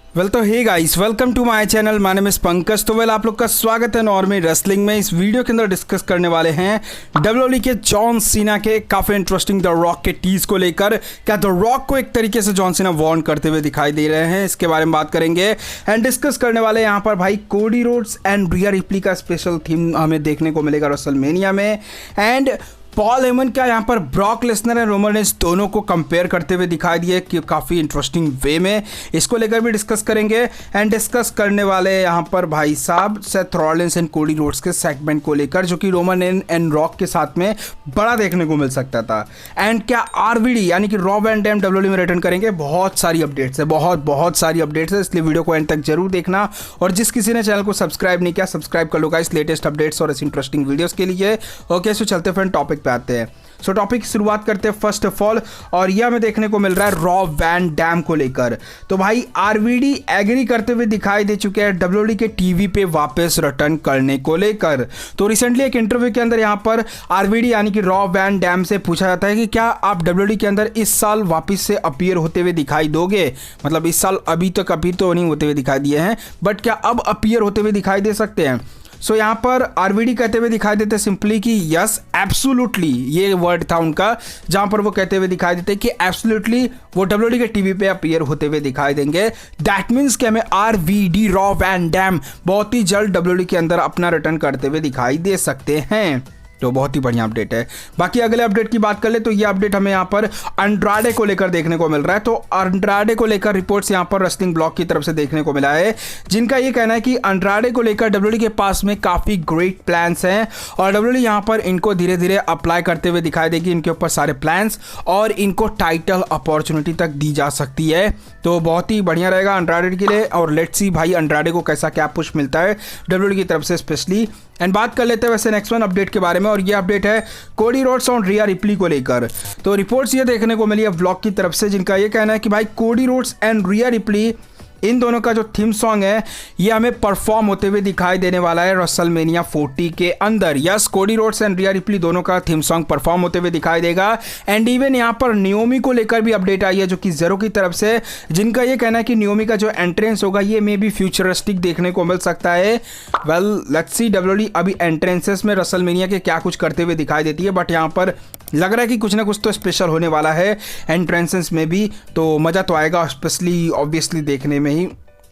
तो hey guys, welcome to my channel. My name is Pankaj. तो आप लोग का स्वागत है नॉर्मी रेसलिंग में। इस वीडियो के अंदर डिस्कस करने वाले हैं डब्ल्यूडब्ल्यूई के जॉन सीना के काफ़ी इंटरेस्टिंग द रॉक के टीज को लेकर। क्या द रॉक को एक तरीके से जॉन सीना वार्न करते हुए दिखाई दे रहे हैं, इसके बारे में बात करेंगे एंड डिस्कस करने वाले यहाँ पर भाई Cody Rhodes and Rhea replay का स्पेशल थीम हमें देखने को मिलेगा रेसलमेनिया में। एंड पॉल हेमन क्या यहाँ पर Brock Lesnar and Roman Reigns दोनों को कंपेयर करते हुए दिखाई दिए कि काफ़ी इंटरेस्टिंग वे में, इसको लेकर भी डिस्कस करेंगे। एंड डिस्कस करने वाले यहाँ पर भाई साहब Seth Rollins and Cody Rhodes के सेगमेंट को लेकर, जो कि रोमन एंड रॉक के साथ में बड़ा देखने को मिल सकता था। एंड क्या आरवीडी यानी कि रॉ वैन डैम डब्ल्यूडब्ल्यूई में रिटर्न करेंगे। बहुत सारी अपडेट्स है, बहुत सारी अपडेट्स है, इसलिए वीडियो को एंड तक जरूर देखना। और जिस किसी ने चैनल को सब्सक्राइब नहीं किया, सब्सक्राइब कर लो गाइस लेटेस्ट अपडेट्स और ऐसी इंटरेस्टिंग वीडियोस के लिए। ओके, सो चलते फ्रेंड टॉपिक पे आते हैं। सो टॉपिक की शुरुआत करते हैं फर्स्ट ऑफ ऑल, और यह हमें देखने को मिल रहा है रॉ वैन डैम को लेकर। तो भाई आरवीडी एग्री करते हुए दिखाई दे चुके हैं डब्ल्यूडब्ल्यूई के टीवी पे वापस रिटर्न करने को लेकर। तो रिसेंटली एक इंटरव्यू के अंदर यहाँ पर आरवीडी यानी कि रॉ वैन डैम से पूछा जाता है कि क्या आप डब्ल्यूडब्ल्यूई के अंदर इस साल वापस से अपीयर होते हुए दिखाई दोगे। मतलब इस साल अभी तक अपीयर तो नहीं होते हुए दिखाई दिए हैं, बट क्या अब अपीयर होते हुए दिखाई दे सकते हैं। सो यहाँ पर आरवीडी कहते हुए दिखाई देते सिंपली कि यस एब्सोल्युटली, ये वर्ड था उनका, जहां पर वो कहते हुए दिखाई देते कि एब्सोल्युटली वो डब्ल्यूडब्ल्यूई के टीवी पे अपीयर होते हुए दिखाई देंगे। दैट मीन्स कि हमें आरवीडी रॉ वैन डैम बहुत ही जल्द डब्ल्यूडब्ल्यूई के अंदर अपना रिटर्न करते हुए दिखाई दे सकते हैं। तो बहुत ही बढ़िया अपडेट है। बाकी अगले अपडेट की बात कर ले तो ये अपडेट हमें यहाँ पर अंड्राडे को लेकर देखने को मिल रहा है। तो अंड्राडे को लेकर रिपोर्ट्स यहाँ पर रेसलिंग ब्लॉग की तरफ से देखने को मिला है, जिनका ये कहना है कि अंड्राडे को लेकर डब्ल्यूडब्ल्यूई के पास में काफ़ी ग्रेट प्लान्स हैं और डब्ल्यूडब्ल्यूई यहाँ पर इनको धीरे धीरे अप्लाई करते हुए दिखाई देगी इनके ऊपर सारे प्लान्स, और इनको टाइटल अपॉर्चुनिटी तक दी जा सकती है। तो बहुत ही बढ़िया रहेगा अंड्राडे के लिए। और लेट्स सी भाई अंड्राडे को कैसा क्या पुश मिलता है डब्ल्यूडब्ल्यूई की तरफ से स्पेशली। एंड बात कर लेते हैं वैसे नेक्स्ट वन अपडेट के बारे में, और ये अपडेट है कोडी रोड्स और रिया रिप्ली को लेकर। तो रिपोर्ट्स ये देखने को मिली है व्लॉग की तरफ से, जिनका ये कहना है कि भाई Cody Rhodes and Rhea Ripley इन दोनों का जो थीम सॉन्ग है ये हमें परफॉर्म होते हुए दिखाई देने वाला है रेसलमेनिया 40 के अंदर। यस, कोडी रोड्स एंड रिया रिप्ली दोनों का थीम सॉन्ग परफॉर्म होते हुए दिखाई देगा। एंड इवन यहाँ पर नियोमी को लेकर भी अपडेट आई है, जो कि जेरो की तरफ से, जिनका ये कहना है कि नियोमी का जो एंट्रेंस होगा ये मे बी फ्यूचरिस्टिक देखने को मिल सकता है। वेल लेट्स सी डब्ल्यूडब्ल्यूई अभी एंट्रेंसेस में रेसलमेनिया के क्या कुछ करते हुए दिखाई देती है, बट यहाँ पर लग रहा है कि कुछ ना कुछ तो स्पेशल होने वाला है एंट्रेंसेस में भी। तो मज़ा तो आएगा स्पेशली ऑब्वियसली देखने में ही।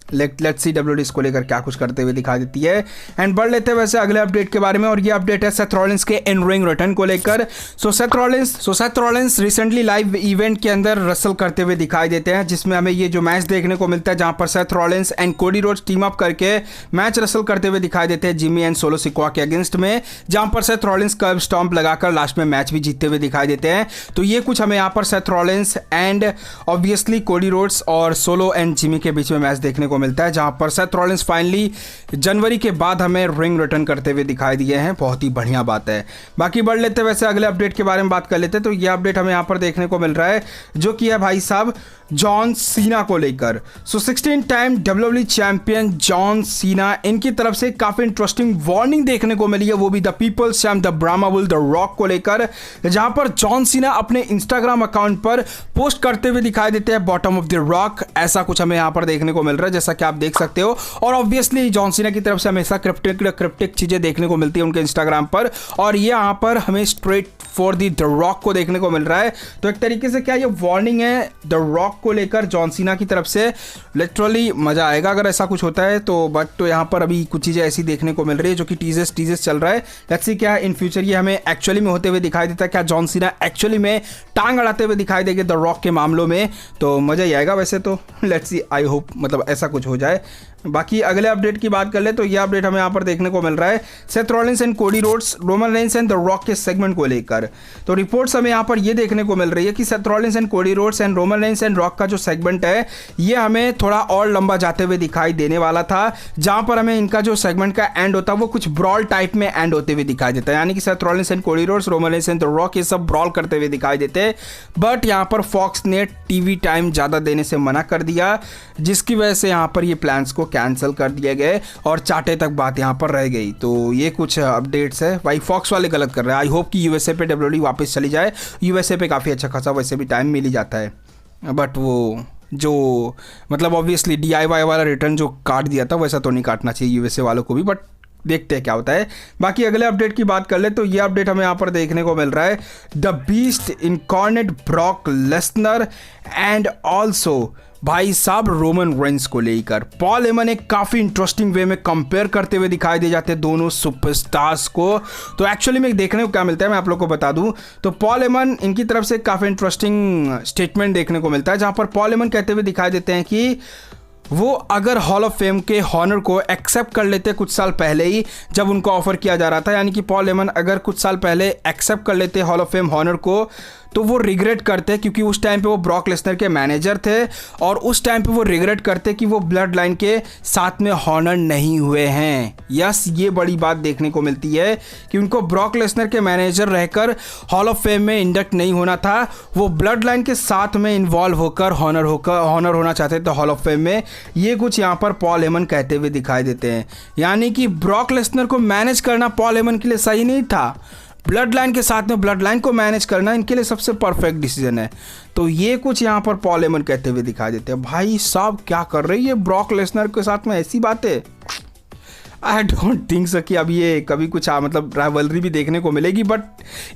लेट्स सी डब्ल्यूडब्ल्यूई इसको लेकर क्या कुछ करते हुए दिखा देती है। एंड बढ़ लेते हैं वैसे अगले अपडेट के बारे में, और ये अपडेट है सेथ रॉलिंस के इन रिंग रिटर्न को लेकर। So Seth Rollins recently live event के अंदर रेसल करते हुए दिखाई देते हैं, जिसमें हमें ये जो मैच देखने को मिलता है जहां पर Seth Rollins and Cody Rhodes team up करके मैच रेसल करते हुए दिखाई देते हैं जिमी एंड सोलो सिक्वा के अगेंस्ट में, जहां पर सेथ रॉलिंस कर्ब स्टॉम्प लगाकर लास्ट में मैच भी जीतते हुए दिखाई देते हैं। तो ये कुछ हमें यहाँ पर Seth Rollins and obviously Cody Rhodes और सोलो एंड जिमी के बीच में मैच देखने को मिलता है, जहां पर सेथ रॉलिंस फाइनली जनवरी के बाद हमें रिंग रिटर्न करते हुए दिखाई दिए हैं। बहुत ही बढ़िया बात है। बाकी बढ़ लेते हैं वैसे अगले अपडेट के बारे में बात कर लेते हैं। तो यह अपडेट हमें यहां पर देखने को मिल रहा है, जो कि है भाई साहब जॉन सीना को लेकर। सो 16 time WWE champion John Cena, इनकी तरफ से काफी इंटरेस्टिंग वार्निंग देखने को मिली है, वो भी the people's champ the Brahma bull the Rock को लेकर, जहां पर जॉन सीना अपने इंस्टाग्राम अकाउंट पर पोस्ट करते हुए दिखाई देते हैं बॉटम ऑफ द रॉक। ऐसा कुछ हमें यहां पर देखने को मिल रहा है, जैसा कि आप देख सकते हो। और ऑब्वियसली जॉन सीना की तरफ से हमेशा क्रिप्टिक चीजें देखने को मिलती है उनके इंस्टाग्राम पर, और ये यहाँ पर हमें स्ट्रेट फॉर द रॉक को देखने को मिल रहा है। तो एक तरीके से क्या ये वार्निंग है द रॉक को लेकर जॉन सीना की तरफ से। लिटरली मजा आएगा अगर ऐसा कुछ होता है तो, बट तो यहाँ पर अभी कुछ चीजें ऐसी देखने को मिल रही है जो कि टीजेस चल रहा है। लेट्स सी क्या इन फ्यूचर ये हमें एक्चुअली में होते हुए दिखाई देता है, क्या जॉन सीना एक्चुअली में टांग अड़ाते हुए दिखाई देंगे द रॉक के मामलों में। तो मजा ही आएगा वैसे तो। लेट्स सी, आई होप मतलब ऐसा कुछ हो जाए। बाकी अगले अपडेट की बात कर ले तो यह अपडेट हमें यहाँ पर देखने को मिल रहा है Seth Rollins and Cody Rhodes Roman Reigns and the rock के सेगमेंट को लेकर। तो रिपोर्ट्स हमें यहाँ पर यह देखने को मिल रही है कि Seth Rollins and Cody Rhodes and Roman Reigns and rock का जो सेगमेंट है ये हमें थोड़ा और लंबा जाते हुए दिखाई देने वाला था, जहां पर हमें इनका जो सेगमेंट का एंड होता है वो कुछ ब्रॉल टाइप में एंड होते हुए दिखाई देता है, यानी कि Seth Rollins and Cody Rhodes Roman Reigns and the rock ये सब ब्रॉल करते हुए दिखाई देते हैं। बट यहाँ पर फॉक्स ने टीवी टाइम ज़्यादा देने से मना कर दिया, जिसकी वजह से यहाँ पर ये प्लान्स को कैंसिल कर दिया गए और चाटे तक बात यहाँ पर रह गई। तो ये कुछ अपडेट्स है भाई, फॉक्स वाले गलत कर रहे हैं। आई होप कि यूएसए पे डब्ल्यूडब्ल्यूई वापस चली जाए। यूएसए पे काफ़ी अच्छा खासा वैसे भी टाइम मिल ही जाता है, बट वो जो मतलब ऑब्वियसली DIY वाला रिटर्न जो काट दिया था वैसा तो नहीं काटना चाहिए USA वालों को भी, बट देखते हैं क्या होता है। बाकी अगले अपडेट की बात कर ले तो ये अपडेट हमें यहाँ पर देखने को मिल रहा है, the Beast Incarnate Brock Lesnar and also भाई साहब रोमन रेंस को लेकर पॉल हेमन एक काफ़ी इंटरेस्टिंग वे में कंपेयर करते हुए दिखाई दे जाते हैं दोनों सुपरस्टार्स को। तो एक्चुअली में देखने को क्या मिलता है मैं आप लोग को बता दूं, तो पॉल हेमन इनकी तरफ से काफ़ी इंटरेस्टिंग स्टेटमेंट देखने को मिलता है, जहां पर पॉल हेमन कहते हुए दिखाई देते हैं कि वो अगर हॉल ऑफ फेम के हॉनर को एक्सेप्ट कर लेते कुछ साल पहले ही जब उनको ऑफर किया जा रहा था, यानी कि पॉल हेमन अगर कुछ साल पहले एक्सेप्ट कर लेते हॉल ऑफ फेम हॉनर को, तो वो रिग्रेट करते क्योंकि उस टाइम पे वो ब्रॉक लेसनर के मैनेजर थे और उस टाइम पे वो रिग्रेट करते कि वो ब्लड लाइन के साथ में हॉनर नहीं हुए हैं। यस, ये बड़ी बात देखने को मिलती है कि उनको ब्रॉक लेसनर के मैनेजर रहकर हॉल ऑफ फेम में इंडक्ट नहीं होना था, वो ब्लड लाइन के साथ में इन्वॉल्व होकर हॉनर होना चाहते थे हॉल ऑफ फेम में। ये कुछ यहाँ पर पॉल हेमन कहते हुए दिखाई देते हैं, यानी कि ब्रॉक लेसनर को मैनेज करना पॉल हेमन के लिए सही नहीं था, ब्लड लाइन के साथ में ब्लड लाइन को मैनेज करना इनके लिए सबसे परफेक्ट डिसीजन है। तो ये कुछ यहाँ पर पॉल हेमन कहते हुए दिखाई देते हैं। भाई साहब क्या कर रही है ब्रॉक लेसनर के साथ में ऐसी बातें, आई डोंट थिंक सो कि अब ये कभी कुछ मतलब राइवलरी भी देखने को मिलेगी, बट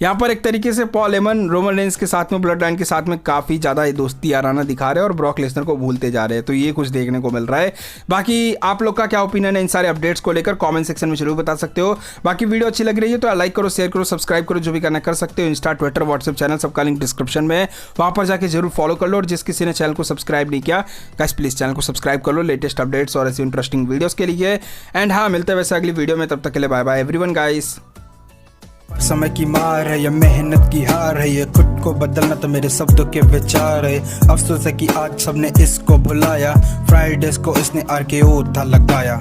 यहाँ पर एक तरीके से पॉल हेमन रोमन रेंस के साथ में ब्लड लाइन के साथ में काफ़ी ज़्यादा दोस्ती याराना दिखा रहे हैं और ब्रॉक लेसनर को भूलते जा रहे हैं। तो ये कुछ देखने को मिल रहा है। बाकी आप लोग का क्या ओपिनियन है इन सारे अपडेट्स को लेकर कमेंट सेक्शन में जरूर बता सकते हो। बाकी वीडियो अच्छी लग रही है तो लाइक करो, शेयर करो, सब्सक्राइब करो, जो भी करना कर सकते हो। इंस्टा, ट्विटर, व्हाट्सएप चैनल सबका लिंक डिस्क्रिप्शन में है, वहाँ पर जाके जरूर फॉलो कर लो। और जिस किसी ने चैनल को सब्सक्राइब नहीं किया गाइस प्लीज़ चैनल को सब्सक्राइब कर लो लेटेस्ट अपडेट्स और ऐसी इंटरेस्टिंग वीडियोज़ के लिए। एंड हाँ, मिलते हैं वैसे अगली वीडियो में, तब तक के लिए बाय बाय एवरीवन गाइस। समय की मार है, ये मेहनत की हार है, ये खुद को बदलना तो मेरे शब्दों के विचार है। अफसोस है कि आज सबने इसको भुलाया, फ्राइडेज को इसने RKO था लगाया।